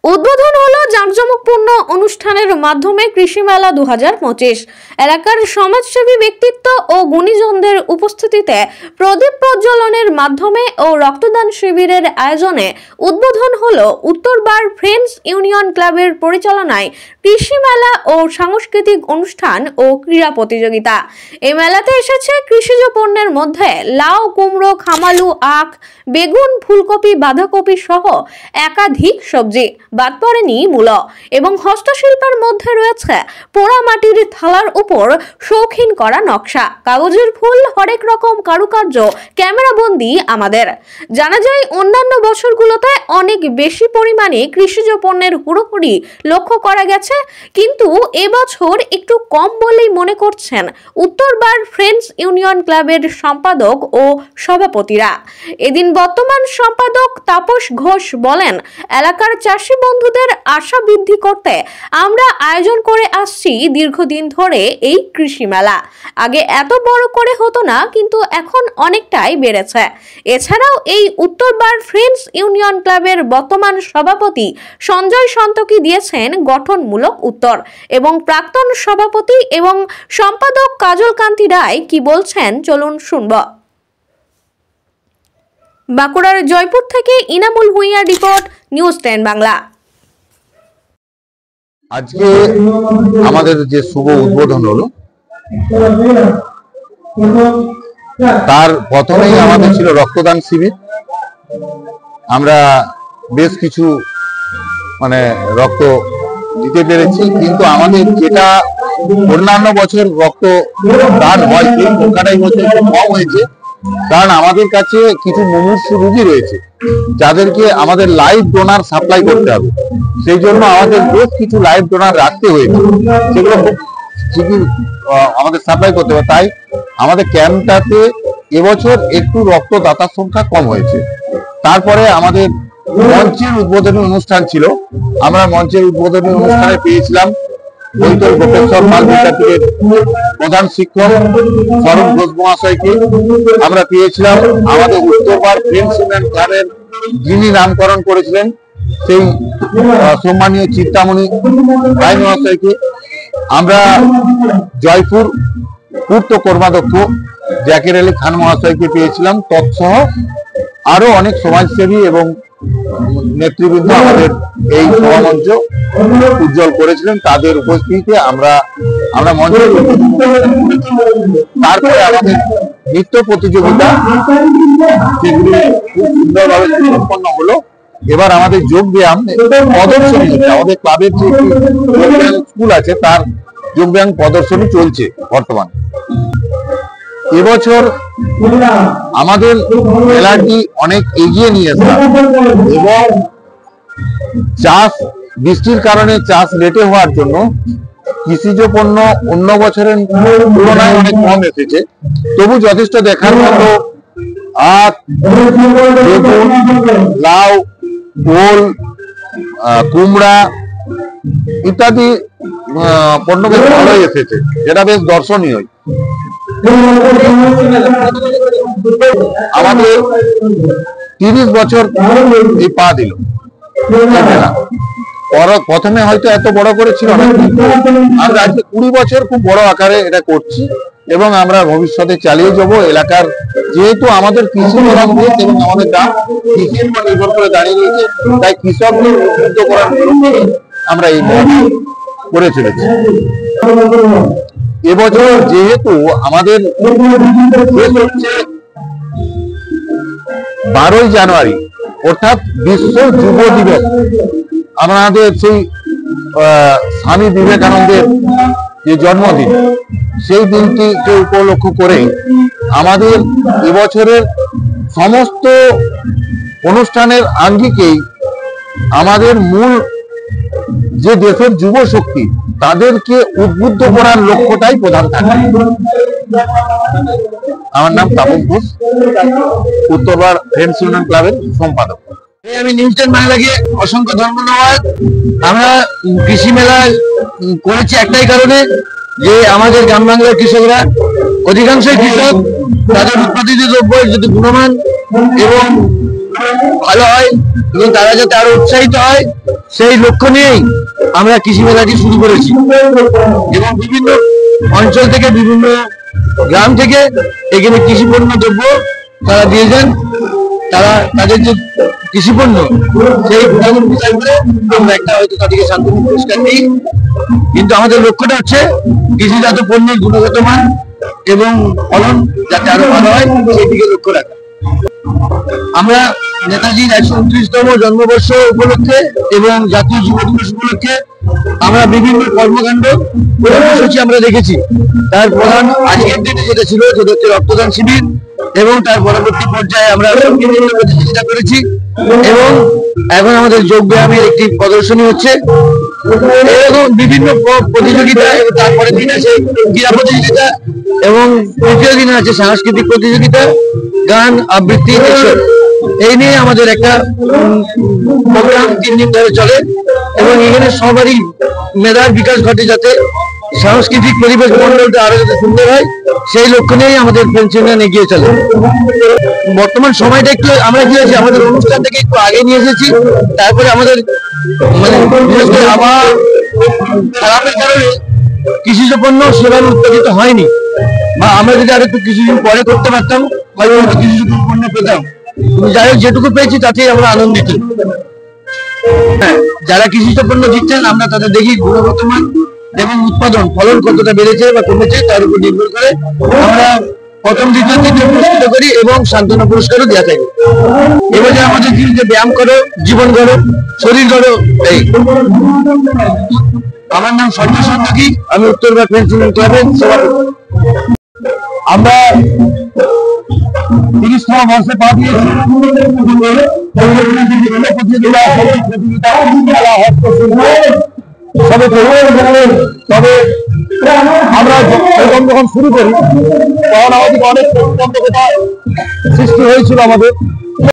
উদ্বোধন হলো জাঁকজমকপূর্ণ অনুষ্ঠানের মাধ্যমে কৃষি মেলা 2025। এলাকার সমাজসেবী ব্যক্তিত্ব ও গুণীজনদের উপস্থিতিতে প্রদীপ প্রজ্বলনের মাধ্যমে ও রক্তদান শিবিরের আয়োজনে উদ্বোধন হলো উত্তরবার ফ্রেন্ডস ইউনিয়ন ক্লাবের পরিচালনায় কৃষি মেলা ও সাংস্কৃতিক অনুষ্ঠান ও ক্রীড়া প্রতিযোগিতা। এই মেলাতে এসেছে কৃষিজ পণ্যের মধ্যে লাউ, কুমড়ো, খামালু, আখ, বেগুন, ফুলকপি, বাঁধাকপি সহ একাধিক সবজি। বাদ পড়েনি মূলো এবং হস্তশিল্পের মধ্যে রয়েছে পোড়া মাটির থালার উপর শৌখিন করা নকশা, কাগজের ফুল, হরেক রকম কারুকার্য ক্যামেরাবন্দি আমাদের। জানা যায় অন্যান্য বছরগুলোতে অনেক বেশি পরিমাণে কৃষিজ পণ্যের হুড়োহুড়ি লক্ষ্য করা গেছে, কিন্তু এবছর একটু কম বলেই মনে করছেন উত্তরবার ফ্রেন্ডস ইউনিয়ন ক্লাবের সম্পাদক ও সভাপতিরা। এদিন বর্তমান সম্পাদক তাপস ঘোষ বলেন, এলাকার চাষি বন্ধুদের আশা বৃদ্ধি করতে আমরা আয়োজন করে আসছি দীর্ঘদিন ধরে এই কৃষি মেলা। আগে এত বড় করে হতো না, কিন্তু এখন অনেকটাই বেড়েছে। এছাড়াও এই উত্তরবার ফ্রেন্ডস ইউনিয়ন ক্লাবের বর্তমান সভাপতি সঞ্জয় সন্তকি দিয়েছেন গঠনমূলক উত্তর এবং প্রাক্তন সভাপতি এবং সম্পাদক কাজল কান্তি রায় কি বলছেন চলুন শুনব। বাঁকুড়ার জয়পুর থেকে ইনামুল ভুঁইয়ার রিপোর্ট, নিউজ 10 বাংলা। আজকে আমাদের যে শুভ উদ্বোধন হলো, তার প্রথমেই আমাদের ছিল রক্তদান শিবির। আমরা বেশ কিছু রক্ত দিতে পেরেছি, কিন্তু আমাদের যেটা অন্যান্য বছর রক্ত দান হয় সেই সংখ্যাটাই বছর কম হয়েছে, কারণ আমাদের কাছে কিছু মুমূর্ষু রোগী রয়েছে যাদেরকে আমাদের লাইভ ডোনার সাপ্লাই করতে হবে। সেই জন্য আমাদের বেশ কিছু লাইভ ডোনার রাখতে হয়েছে, সেগুলো খুব ঠিকই আমাদের সাপ্লাই করতে হবে। তাই আমাদের ক্যাম্পটাতে এবছর একটু রক্তদাতার সংখ্যা কম হয়েছে। তারপরে আমাদের মঞ্চের উদ্বোধনী অনুষ্ঠান ছিল। আমরা মঞ্চের উদ্বোধনী অনুষ্ঠানে পেয়েছিলাম বৈতল গোপেশ্বর পাল বিদ্যাপীঠের প্রধান শিক্ষক স্বরূপ ঘোষ মহাশয়কে। আমরা পেয়েছিলাম আমাদের উত্তরবার ফ্রেন্ডস ইউনিয়ন ক্লাবের যিনি নামকরণ করেছিলেন সেই সম্মানীয় চিন্তামণি রায় মহাশয়কে। আমরা জয়পুর পূর্ত কর্মাধ্যক্ষ জাকির আলী খান মহাশয়কে পেয়েছিলাম। তৎসহ আরো অনেক সমাজসেবী এবং নেতৃবৃন্দ আমাদের এই সভামঞ্চ উজ্জ্বল করেছিলেন। তাদের উপস্থিতিতে আমরা মঞ্চে তারপরে আমাদের নৃত্য প্রতিযোগিতা সেগুলি খুব সুন্দরভাবে সম্পন্ন হলো। এবার আমাদের যোগ ব্যায়াম প্রদর্শনী, আমাদের ক্লাবের যে যোগব্যায়াম স্কুল আছে তার যোগব্যায়াম প্রদর্শনী চলছে বর্তমানে। এবছর আমাদের মেলাটি অনেক এগিয়ে নিয়ে আসা এবং চাষ বৃষ্টির কারণে চাষ লেটে হওয়ার জন্য কৃষিজ পণ্য অন্য বছরের তুলনায় অনেক কম এসেছে, তবু যথেষ্ট দেখার মতো আখ, বেগুন, লাউ, ওল, কুমড়া ইত্যাদি পণ্য বেশ ভালোই এসেছে, যেটা বেশ দর্শনীয়। আমাদের 30 বছর এই পা দিল প্রথমে হয়তো এত বড় করে ছিল না, আমরা আজকে 20 বছর খুব বড় আকারে এটা করছি এবং আমরা ভবিষ্যতে চালিয়ে যাব। এলাকার যেহেতু আমাদের কৃষি প্রধান দেশ এবং আমাদের গ্রাম কৃষির উপর নির্ভর করে দাঁড়িয়ে রয়েছে, তাই কৃষকদের উদ্বুদ্ধ করার জন্য আমরা এই করে চলেছি। এবছর যেহেতু আমাদের 12ই জানুয়ারি অর্থাৎ বিশ্ব যুব দিবস, আমাদের সেই স্বামী বিবেকানন্দের যে জন্মদিন, সেই দিনটিকে উপলক্ষ করে আমাদের এবছরের সমস্ত অনুষ্ঠানের আঙ্গিকেই আমাদের মূল যে দেশের যুব শক্তি তাদেরকে উদ্বুদ্ধ করার লক্ষ্যটাই প্রধান থাকে। আমার নাম তাপস ঘোষ, উত্তরবার ফ্রেন্ডস ইউনিয়ন ক্লাবের সম্পাদক। আমি নিউজ 10 বাংলাকে অসংখ্য ধন্যবাদ। আমরা কৃষি মেলা করেছি একটাই কারণে, যে আমাদের গ্রাম বাংলার কৃষকরা অধিকাংশই কৃষক, তাদের উৎপাদিত দ্রব্য যদি গুণমান এবং ভালো হয় এবং তারা যাতে আরো উৎসাহিত হয়, সেই লক্ষ্য নিয়েই আমরা কৃষি মেলাটি শুরু করেছি। এবং বিভিন্ন অঞ্চল থেকে, বিভিন্ন গ্রাম থেকে এখানে কৃষি পণ্য দ্রব্য তারা দিয়ে যান। তারা তাদের যে কৃষি পণ্য সেই গুণাগুণ বিচার করে আমরা একটা হয়তো তাদেরকে শান্তনু পুরস্কার দিই। কিন্তু আমাদের লক্ষ্যটা হচ্ছে কৃষিজাত পণ্যের গুণগত মান এবং ফলন যাতে আরো ভালো হয় সেই দিকে লক্ষ্য রাখা। আমরা নেতাজির 129তম জন্মবর্ষ উপলক্ষে এবং জাতীয় যুব দিবস উপলক্ষে আমরা বিভিন্ন কর্মকাণ্ড কর্মসূচি আমরা দেখেছি। তার প্রধান আজকের দিনে যেটা ছিল সেটা হচ্ছে রক্তদান শিবির, এবং তার পরবর্তী পর্যায়ে আমরা প্রতিযোগিতা করেছি এবং এখন আমাদের যোগ ব্যায়ামের একটি প্রদর্শনী হচ্ছে। এরকম বিভিন্ন প্রতিযোগিতা, এবং তারপরে দিন আছে ক্রীড়া প্রতিযোগিতা এবং তৃতীয় দিনে আছে সাংস্কৃতিক প্রতিযোগিতা, গান, আবৃত্তি, এসব এই নিয়ে আমাদের একটা প্রোগ্রাম 3 দিন ধরে চলে। এবং এখানে সবারই মেধার বিকাশ ঘটে, যাতে সাংস্কৃতিক পরিবেশ মন্ডলটা আরো যাতে সুন্দর হয় সেই লক্ষ্য নিয়েই আমাদের পেনশন এগিয়ে চলে। বর্তমান সময়টা একটু আমরা কি হয়েছে, আমাদের অনুষ্ঠানটাকে একটু আগে নিয়ে এসেছি। তারপরে আমাদের মানে বিশেষ করে আবহাওয়া খারাপের কারণে কৃষিজ পণ্য সেভাবে উৎপাদিত হয়নি, বা আমরা যদি আর একটু কিছুদিন পরে করতে পারতাম তাহলে কৃষিজ পণ্য পেতাম। যাই হোক, যেটুকু পেয়েছি তাতেই আমরা আনন্দিত। হ্যাঁ, যারা কৃষিজ পণ্য দিচ্ছেন আমরা তাদের দেখি গুণগত মান এবং উৎপাদন ফলন কতটা বেড়েছে বা কমেছে তার উপর নির্ভর করে আমরা প্রথম, দ্বিতীয়, তৃতীয় পুরস্কৃত করি এবং সান্ত্বনা পুরস্কারও দেওয়া থাকে। এবারে আমাদের যে ব্যায়াম করো, জীবন গড়ো, শরীর গড়ো, এই। আমার নাম সঞ্জয় সন্তোষী, আমি উত্তরবঙ্গ পেনশন ক্লাবের সভাপতি। আমরা 30তম বর্ষে পা দিয়েছি। তবে আমরা প্রথম যখন শুরু করি তখন আমাদের অনেক প্রতিবন্ধকতা সৃষ্টি হয়েছিল আমাদের।